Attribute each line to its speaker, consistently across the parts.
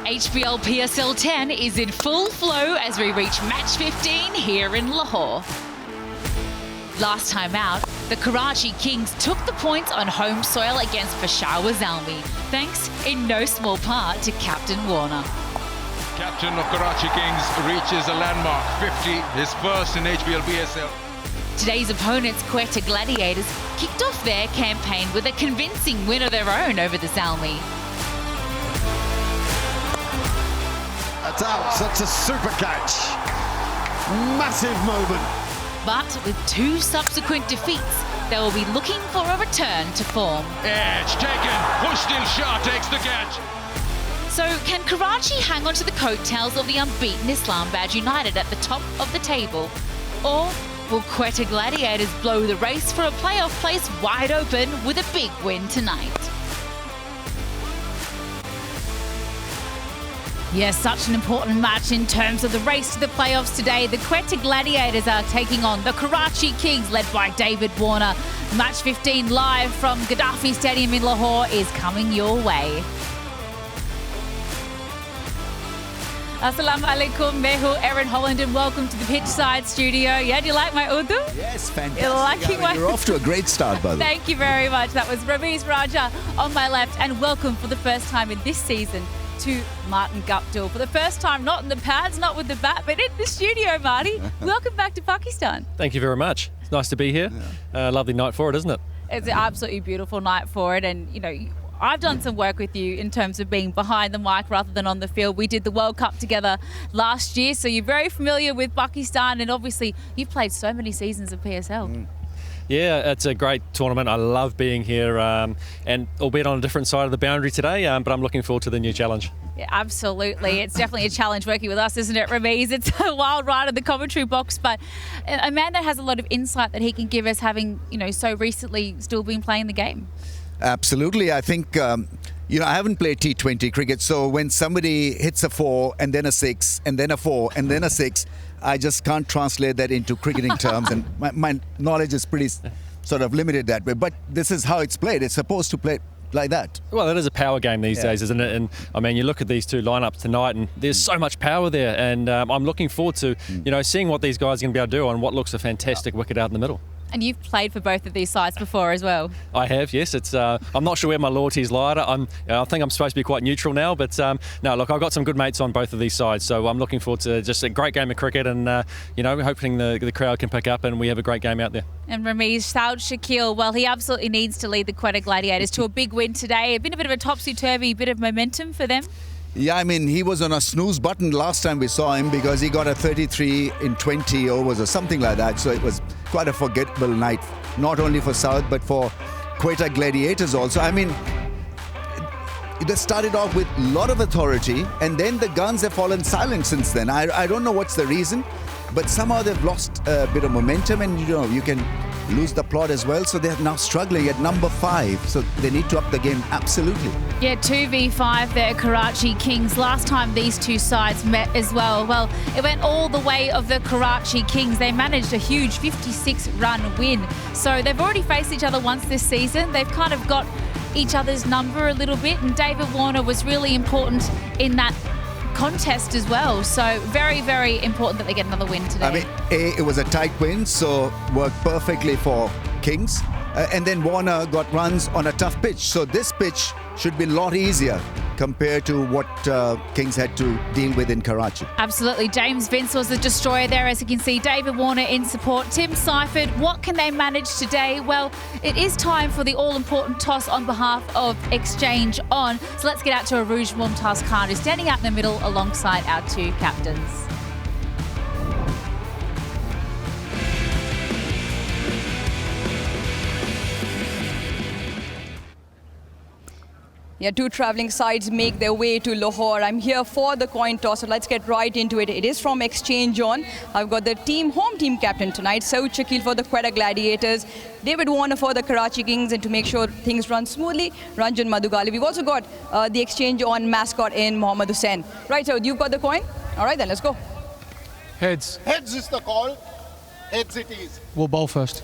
Speaker 1: HBL PSL 10 is in full flow as we reach match 15 here in Lahore. Last time out, the Karachi Kings took the points on home soil against Peshawar Zalmi, thanks in no small part to Captain Warner.
Speaker 2: Captain of Karachi Kings reaches a landmark 50, his first in HBL PSL.
Speaker 1: Today's opponents, Quetta Gladiators, kicked off their campaign with a convincing win of their own over the Zalmi.
Speaker 3: That's out, such a super catch. Massive moment.
Speaker 1: But with two subsequent defeats, they will be looking for a return to form.
Speaker 2: Edge taken, Pushdil Shah takes the catch.
Speaker 1: So can Karachi hang on to the coattails of the unbeaten Islamabad United at the top of the table? Or will Quetta Gladiators blow the race for a playoff place wide open with a big win tonight? Yes, such an important match in terms of the race to the playoffs today. The Quetta Gladiators are taking on the Karachi Kings, led by David Warner. Match 15 live from Gaddafi Stadium in Lahore is coming your way. Assalamu alaikum, मैं हूँ Erin Holland and welcome to the Pitchside Studio. Yeah, do you like my Urdu?
Speaker 3: Yes, fantastic.
Speaker 1: You're liking my...
Speaker 3: You're off to a great start, by the way.
Speaker 1: Thank you very much. That was Ramiz Raja on my left, and welcome for the first time in this season to Martin Guptill. For the first time, not in the pads, not with the bat, but in the studio, Marty. Welcome back to Pakistan.
Speaker 4: Thank you very much. It's nice to be here. Lovely night for it, isn't it?
Speaker 1: It's an absolutely beautiful night for it, and you know, I've done some work with you in terms of being behind the mic rather than on the field. We did the World Cup together last year, so you're very familiar with Pakistan, and obviously you've played so many seasons of PSL.
Speaker 4: Yeah, it's a great tournament. I love being here, and albeit on a different side of the boundary today, but I'm looking forward to the new challenge. Yeah,
Speaker 1: absolutely. It's definitely a challenge working with us, isn't it, Ramiz? It's a wild ride in the commentary box, but Amanda has a lot of insight that he can give us, having, you know, so recently still been playing the game.
Speaker 3: Absolutely. I think, I haven't played T20 cricket, so when somebody hits a 4 and then a 6 and then a 4 and then a 6, I just can't translate that into cricketing terms, and my knowledge is pretty sort of limited that way. But this is how it's played. It's supposed to play like that.
Speaker 4: Well, it is a power game these days, isn't it? And I mean, you look at these two lineups tonight, and there's so much power there. And I'm looking forward to, seeing what these guys are going to be able to do on what looks a fantastic wicket out in the middle.
Speaker 1: And you've played for both of these sides before as well.
Speaker 4: I have, yes. It's I'm not sure where my loyalties lie. I think I'm supposed to be quite neutral now, but no, look, I've got some good mates on both of these sides, so I'm looking forward to just a great game of cricket, and hoping the crowd can pick up and we have a great game out there. And
Speaker 1: Ramiz, Saud Shakil, well, he absolutely needs to lead the Quetta Gladiators to a big win today. Been a bit of a topsy-turvy, bit of momentum for them.
Speaker 3: Yeah, I mean, he was on a snooze button last time we saw him because he got a 33 in 20 overs or something like that. So it was quite a forgettable night, not only for Saud, but for Quetta Gladiators also. I mean, they started off with a lot of authority, and then the guns have fallen silent since then. I don't know what's the reason, but somehow they've lost a bit of momentum, and you can lose the plot as well. So they're now struggling at number 5. So they need to up the game, absolutely.
Speaker 1: Yeah, 2v5 there, Karachi Kings. Last time these two sides met as well, it went all the way of the Karachi Kings. They managed a huge 56-run win. So they've already faced each other once this season. They've kind of got each other's number a little bit, and David Warner was really important in that contest as well. So very, very important that they get another win today.
Speaker 3: I mean, it was a tight win, so worked perfectly for Kings. And then Warner got runs on a tough pitch. So this pitch should be a lot easier compared to what Kings had to deal with in Karachi.
Speaker 1: Absolutely. James Vince was the destroyer there, as you can see. David Warner in support. Tim Seifert, what can they manage today? Well, it is time for the all-important toss on behalf of Exchange On. So let's get out to Aruj Mumtaz Khan, who's standing out in the middle alongside our two captains.
Speaker 5: Yeah, two travelling sides make their way to Lahore. I'm here for the coin toss, so let's get right into it. It is from Exchange On. I've got the home team captain tonight, Saud Shakil for the Quetta Gladiators, David Warner for the Karachi Kings, and to make sure things run smoothly, Ranjan Madhugali. We've also got the Exchange On mascot in Mohammad Hussain. Right, Saud, you've got the coin? All right, then let's go.
Speaker 6: Heads.
Speaker 7: Heads is the call. Heads it is.
Speaker 6: We'll bowl first.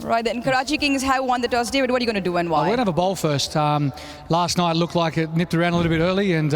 Speaker 5: Right then, Karachi Kings have won the toss. David, what are you going to do and why?
Speaker 6: We're going to have a bowl first. Last night looked like it nipped around a little bit early, and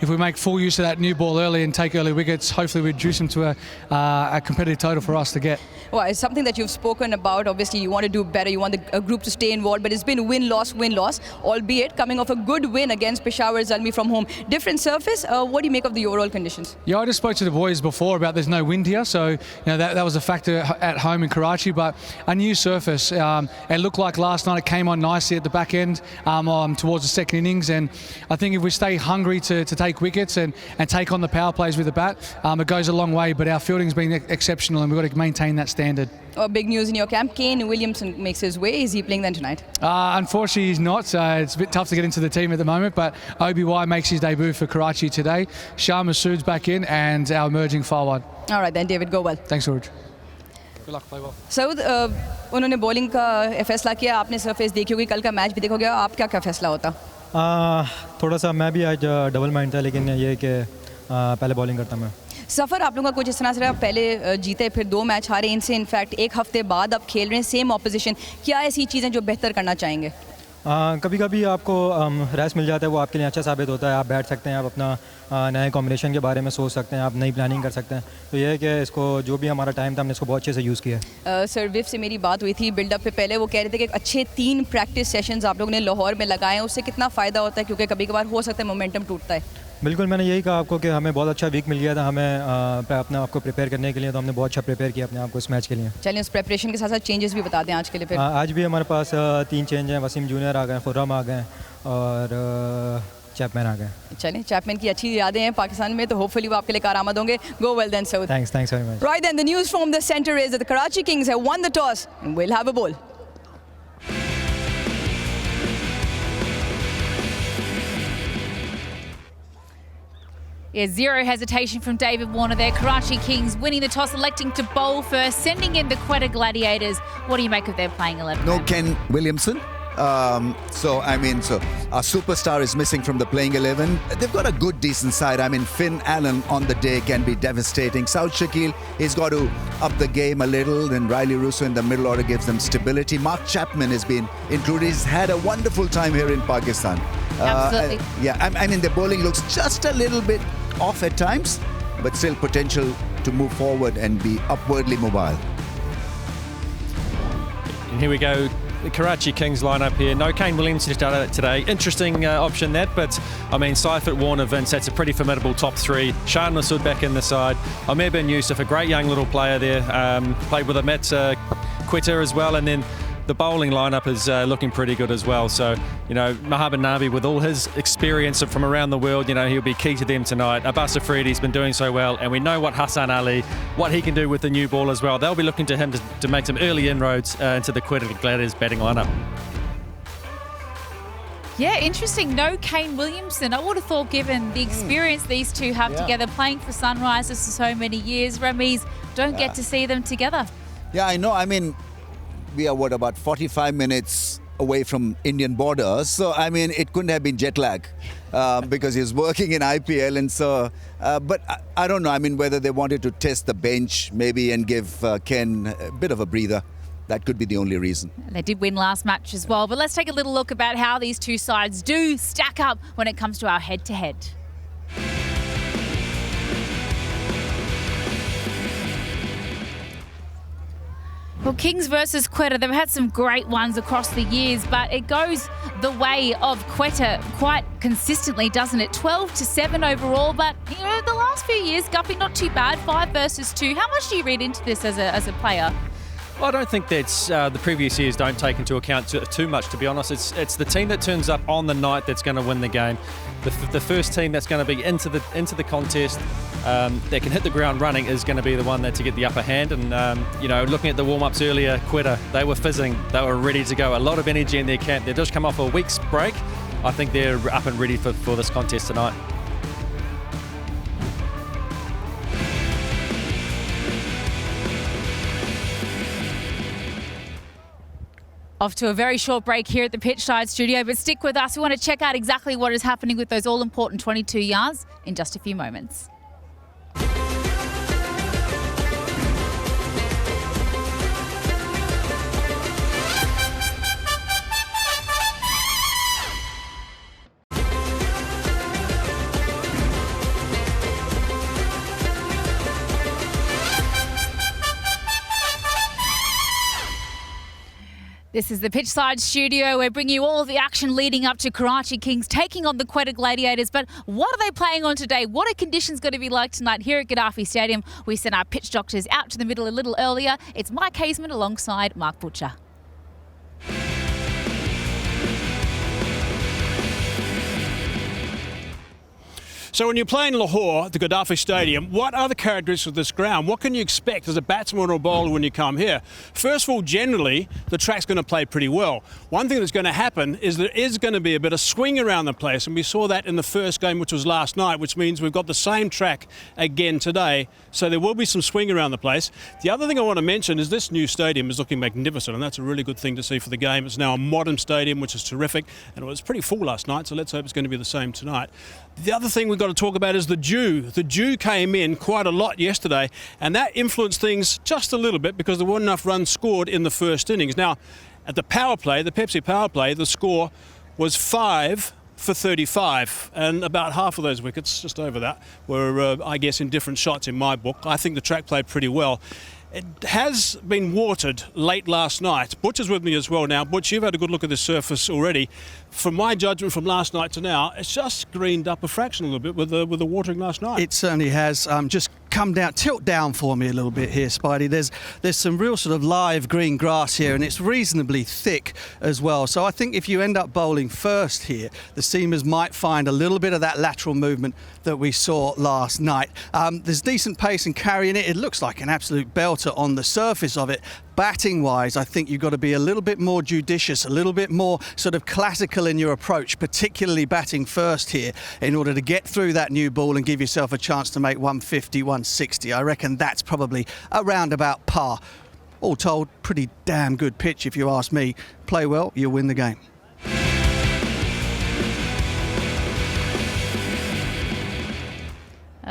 Speaker 6: if we make full use of that new ball early and take early wickets, hopefully we reduce them to a competitive total for us to get.
Speaker 5: Well, it's something that you've spoken about. Obviously, you want to do better. You want the group to stay involved, but it's been win-loss, albeit coming off a good win against Peshawar Zalmi from home. Different surface. What do you make of the overall conditions?
Speaker 6: Yeah, I just spoke to the boys before about there's no wind here, so that was a factor at home in Karachi, but a new surface. It looked like last night it came on nicely at the back end towards the second innings, and I think if we stay hungry to take wickets and take on the power plays with the bat, it goes a long way, but our fielding's been exceptional and we've got to maintain that standard.
Speaker 5: Big news in your camp, Kane Williamson makes his way. Is he playing then tonight?
Speaker 6: Unfortunately, he's not. It's a bit tough to get into the team at the moment, but OBY makes his debut for Karachi today. Shah Masood's back in and our emerging forward.
Speaker 5: All right then, David, go well.
Speaker 6: Thanks, George. Good luck, play well.
Speaker 5: Saud, उन्होंने bowling का फैसला किया, आपने surface देखी होगी, कल का match भी देखोगे, आप क्या फैसला होता?
Speaker 7: थोड़ा सा मैं भी आज डबल माइंड था, लेकिन ये कि पहले बॉलिंग करता मैं।
Speaker 5: सफ़र आप लोगों का कुछ इस तरह से रहा, पहले जीते फिर 2 मैच हारे, इनसे इनफैक्ट एक हफ्ते बाद आप खेल रहे हैं सेम ऑपोजिशन, क्या ऐसी चीज़ें जो बेहतर करना चाहेंगे?
Speaker 7: कभी कभी आपको रेस्ट मिल जाता है, वो आपके लिए अच्छा साबित होता है। आप बैठ सकते हैं, आप अपना नए कॉम्बिनेशन के बारे में सोच सकते हैं, आप नई प्लानिंग कर सकते हैं। तो ये है कि इसको जो भी हमारा टाइम था हमने इसको बहुत अच्छे से यूज़ किया है।
Speaker 5: सर विफ से मेरी बात हुई थी बिल्डअप पे, पहले वो कह रहे थे कि अच्छे 3 प्रैक्टिस सेशंस आप लोगों ने लाहौर में लगाए हैं, उससे कितना फ़ायदा होता है, क्योंकि कभी कभार हो सकता है मोमेंटम टूटता है?
Speaker 7: बिल्कुल, मैंने यही कहा आपको कि हमें बहुत अच्छा वीक मिल गया था हमें अपने आप को प्रिपेयर करने के लिए, तो हमने बहुत अच्छा प्रिपेयर किया अपने आप को इस मैच के लिए।
Speaker 5: चलिए उस प्रिपरेशन के साथ साथ चेंजेस भी बता दें आज के लिए फिर।
Speaker 7: आज भी हमारे पास 3 चेंज हैं, वसीम जूनियर आ गए, खुर्रम आ गए और चैपमैन आ गए।
Speaker 5: चलिए, चैपमैन की अच्छी यादें हैं पाकिस्तान में, तो होपफुली वो आपके लिए कारआमद होंगे। Go well then Saud.
Speaker 7: Thanks very much.
Speaker 5: Right then, the news from the centre is that the Karachi Kings have won the toss and will have a ball.
Speaker 1: Yeah, zero hesitation from David Warner there. Karachi Kings winning the toss, electing to bowl first, sending in the Quetta Gladiators. What do you make of their playing 11?
Speaker 3: No Ken Williamson. So our superstar is missing from the playing 11. They've got a good, decent side. I mean, Finn Allen on the day can be devastating. Saud Shakil, he's got to up the game a little. Then Riley Russo in the middle order gives them stability. Mark Chapman has been included. He's had a wonderful time here in Pakistan.
Speaker 1: Absolutely.
Speaker 3: I mean, the bowling looks just a little bit off at times, but still potential to move forward and be upwardly mobile.
Speaker 4: And here we go. The Karachi Kings lineup here. No Kane Williamson today. Interesting option that, but I mean, Seifert, Warner, Vince, that's a pretty formidable top 3. Shan Masood back in the side. Amir bin Yusuf, a great young little player there. Played with Ahmet Quetta as well, and then the bowling lineup is looking pretty good as well. So, Mahaban Nabi, with all his experience from around the world, he'll be key to them tonight. Abbas Afridi's been doing so well, and we know what Hassan Ali, what he can do with the new ball as well. They'll be looking to him to make some early inroads into the Quetta Gladiators batting lineup.
Speaker 1: Yeah, interesting. No Kane Williamson. I would have thought, given the experience these two have together, playing for Sunrisers for so many years, Ramiz, don't get to see them together.
Speaker 3: Yeah, I know. I mean, we are about 45 minutes away from Indian borders, so I mean it couldn't have been jet lag because he's working in IPL, and so but I don't know, I mean, whether they wanted to test the bench maybe and give Ken a bit of a breather. That could be the only reason.
Speaker 1: They did win last match as well, but let's take a little look about how these two sides do stack up when it comes to our head-to-head. Well, Kings versus Quetta, they've had some great ones across the years, but it goes the way of Quetta quite consistently, doesn't it? 12-7 overall, but the last few years, Guppy, not too bad, 5 versus 2. How much do you read into this as a player?
Speaker 4: Well, I don't think that's the previous years don't take into account too much, to be honest. It's the team that turns up on the night that's going to win the game. The first team that's going to be into the contest that can hit the ground running is going to be the one to get the upper hand. And looking at the warm-ups earlier, Quetta, they were fizzing, they were ready to go. A lot of energy in their camp. They've just come off a week's break. I think they're up and ready for this contest tonight.
Speaker 1: Off to a very short break here at the Pitchside studio, but stick with us. We want to check out exactly what is happening with those all-important 22 yards in just a few moments. This is the Pitchside Studio. We're bringing you all the action leading up to Karachi Kings taking on the Quetta Gladiators. But what are they playing on today? What are conditions going to be like tonight here at Gaddafi Stadium? We sent our pitch doctors out to the middle a little earlier. It's Mike Hazeman alongside Mark Butcher.
Speaker 8: So when you're playing Lahore at the Gaddafi Stadium, what are the characteristics of this ground? What can you expect as a batsman or a bowler when you come here? First of all, generally, the track's going to play pretty well. One thing that's going to happen is there is going to be a bit of swing around the place, and we saw that in the first game, which was last night, which means we've got the same track again today, so there will be some swing around the place. The other thing I want to mention is this new stadium is looking magnificent, and that's a really good thing to see for the game. It's now a modern stadium, which is terrific, and it was pretty full last night, so let's hope it's going to be the same tonight. The other thing we've got to talk about is the dew. The dew came in quite a lot yesterday, and that influenced things just a little bit because there weren't enough runs scored in the first innings. Now, at the power play, the Pepsi power play, the score was 5 for 35, and about half of those wickets, just over that, were, I guess, in different shots in my book. I think the track played pretty well. It has been watered late last night. Butcher's with me as well now. Butch, you've had a good look at the surface already. From my judgment from last night to now, it's just greened up a fraction a little bit with the watering last night.
Speaker 9: It certainly has. Just come down, tilt down for me a little bit here, Spidey. There's some real sort of live green grass here, and it's reasonably thick as well. So I think if you end up bowling first here, the seamers might find a little bit of that lateral movement that we saw last night. There's decent pace and carrying it. It looks like an absolute belter on the surface of it. Batting wise, I think you've got to be a little bit more judicious, a little bit more sort of classical in your approach, particularly batting first here, in order to get through that new ball and give yourself a chance to make 150, 160. I reckon that's probably around about par. All told, pretty damn good pitch if you ask me. Play well, you'll win the game.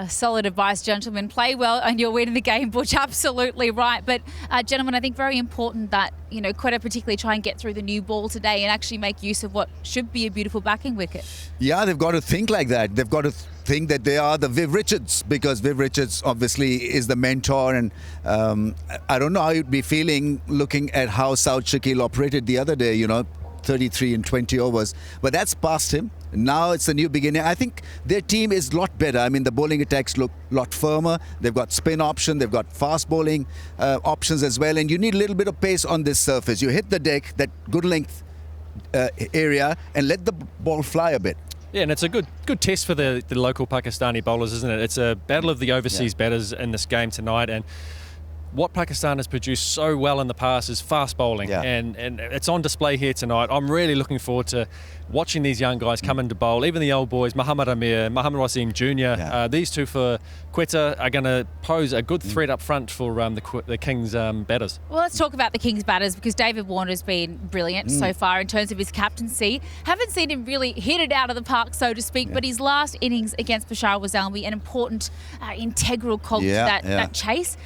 Speaker 1: Solid advice, gentlemen. Play well and you're winning the game, Butch. Absolutely right. But, gentlemen, I think very important that, Quetta particularly try and get through the new ball today and actually make use of what should be a beautiful backing wicket. Yeah,
Speaker 3: they've got to think like that. They've got to think that they are the Viv Richards, because Viv Richards obviously is the mentor, and I don't know how you'd be feeling looking at how South Shakil operated the other day, 33 and 20 overs. But that's past him. Now it's a new beginning. I think their team is a lot better. I mean, the bowling attacks look a lot firmer. They've got spin option. They've got fast bowling options as well. And you need a little bit of pace on this surface. You hit the deck, that good length area, and let the ball fly a bit.
Speaker 4: Yeah, and it's a good test for the local Pakistani bowlers, isn't it? It's a battle of the overseas batters in this game tonight. And what Pakistan has produced so well in the past is fast bowling, and it's on display here tonight. I'm really looking forward to watching these young guys come into bowl, even the old boys, Muhammad Amir, Muhammad Wasim Jr. These two for Quetta are going to pose a good threat up front for the Kings batters. Well,
Speaker 1: let's talk about the Kings batters, because David Warner's been brilliant so far in terms of his captaincy. Haven't seen him really hit it out of the park, so to speak, but his last innings against Bashar Wazalmi, an important, integral cog to that chase.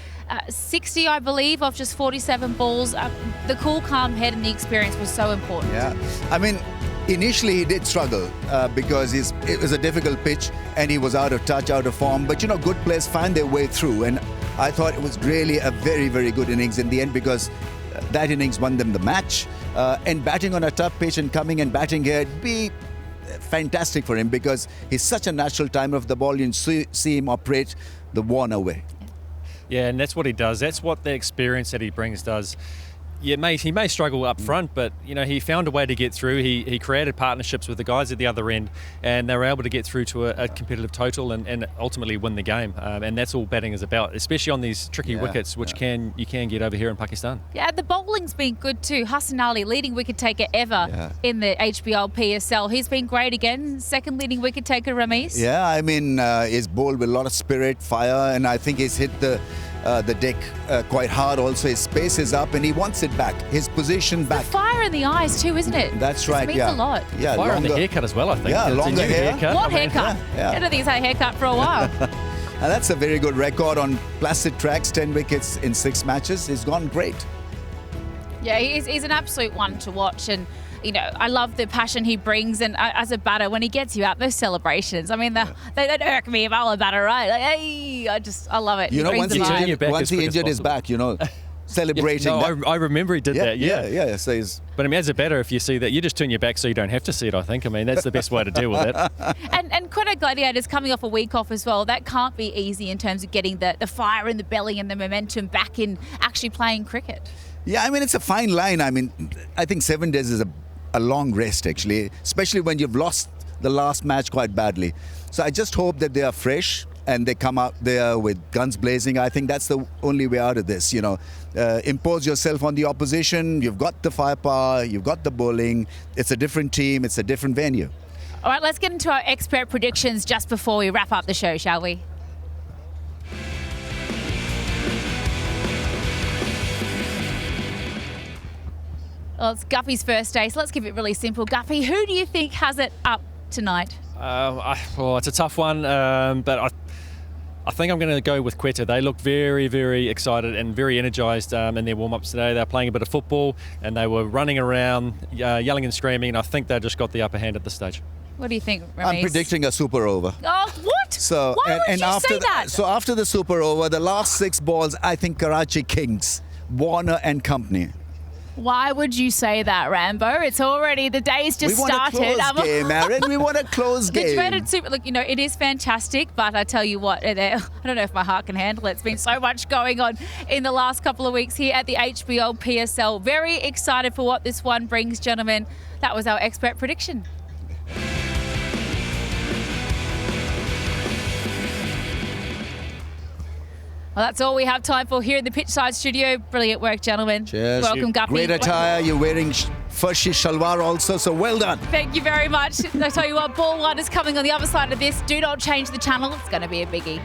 Speaker 1: 60, I believe, of just 47 balls. The cool, calm head and the experience was so important.
Speaker 3: Yeah, I mean, initially he did struggle because it was a difficult pitch and he was out of touch, out of form. But, good players find their way through. And I thought it was really a very, very good innings in the end, because that innings won them the match. And batting on a tough pitch and coming and batting here, it'd be fantastic for him, because he's such a natural timer of the ball. You see him operate the Warner way.
Speaker 4: Yeah, and that's what he does. That's what the experience that he brings does. Yeah, he may struggle up front, but he found a way to get through. He created partnerships with the guys at the other end, and they were able to get through to a competitive total and ultimately win the game. And that's all batting is about, especially on these tricky wickets, which you can get over here in Pakistan.
Speaker 1: Yeah, the bowling's been good too. Hassan Ali, leading wicket taker ever in the HBL PSL. He's been great again. Second leading wicket taker, Ramesh.
Speaker 3: Yeah, I mean, he's bowled with a lot of spirit, fire, and I think he's hit the deck quite hard also. His pace is up and he wants it back. His position back.
Speaker 1: The fire in the eyes too, isn't it?
Speaker 3: That's right,
Speaker 1: means a lot.
Speaker 4: Yeah, fire on the haircut as well, I think.
Speaker 3: Yeah, longer hair.
Speaker 1: What haircut? I don't think he's had a haircut for a while.
Speaker 3: And that's a very good record on placid tracks, 10 wickets in 6 matches. He's gone great.
Speaker 1: Yeah, he's an absolute one to watch, and I love the passion he brings, and as a batter, when he gets you out, those celebrations, I mean, they irk me if I'm a batter, right? Like, hey, I love it.
Speaker 3: Once he injured his back, celebrating.
Speaker 4: Yeah, no, I remember he did that.
Speaker 3: Yeah. So he's.
Speaker 4: But I mean, is it better if you see that? You just turn your back so you don't have to see it, I think. I mean, that's the best way to deal with it.
Speaker 1: And Quetta Gladiators coming off a week off as well. That can't be easy in terms of getting the fire in the belly and the momentum back in actually playing cricket.
Speaker 3: Yeah, I mean, it's a fine line. I mean, I think 7 days is a long rest, actually, especially when you've lost the last match quite badly. So I just hope that they are fresh and they come out there with guns blazing. I think that's the only way out of this, you know. Impose yourself on the opposition. You've got the firepower. You've got the bowling. It's a different team. It's a different venue.
Speaker 1: All right, let's get into our expert predictions just before we wrap up the show, shall we? Well, it's Guppy's first day, so let's keep it really simple. Guppy, who do you think has it up tonight?
Speaker 4: It's a tough one, but I think I'm going to go with Quetta. They look very, very excited and very energised in their warm-ups today. They're playing a bit of football and they were running around, yelling and screaming, and I think they just got the upper hand at this stage.
Speaker 1: What do you think, Ramesh?
Speaker 3: I'm predicting a super over.
Speaker 1: Oh, what?
Speaker 3: So,
Speaker 1: Why would you say that?
Speaker 3: So after the super over, the last 6 balls, I think Karachi Kings, Warner and company.
Speaker 1: Why would you say that, Rambo? It's already, the day's just started.
Speaker 3: We want a close game, Aaron. We want a close game.
Speaker 1: The dreaded super, look, you know, it is fantastic, but I tell you what, I don't know if my heart can handle it. It's been so much going on in the last couple of weeks here at the HBL PSL. Very excited for what this one brings, gentlemen. That was our expert prediction. Well, that's all we have time for here in the pitchside studio. Brilliant work, gentlemen.
Speaker 3: Cheers.
Speaker 1: Welcome, Guppy.
Speaker 3: Great attire. You're wearing Farshi Shalwar also, so well done.
Speaker 1: Thank you very much. I tell you what, ball one is coming on the other side of this. Do not change the channel. It's going to be a biggie.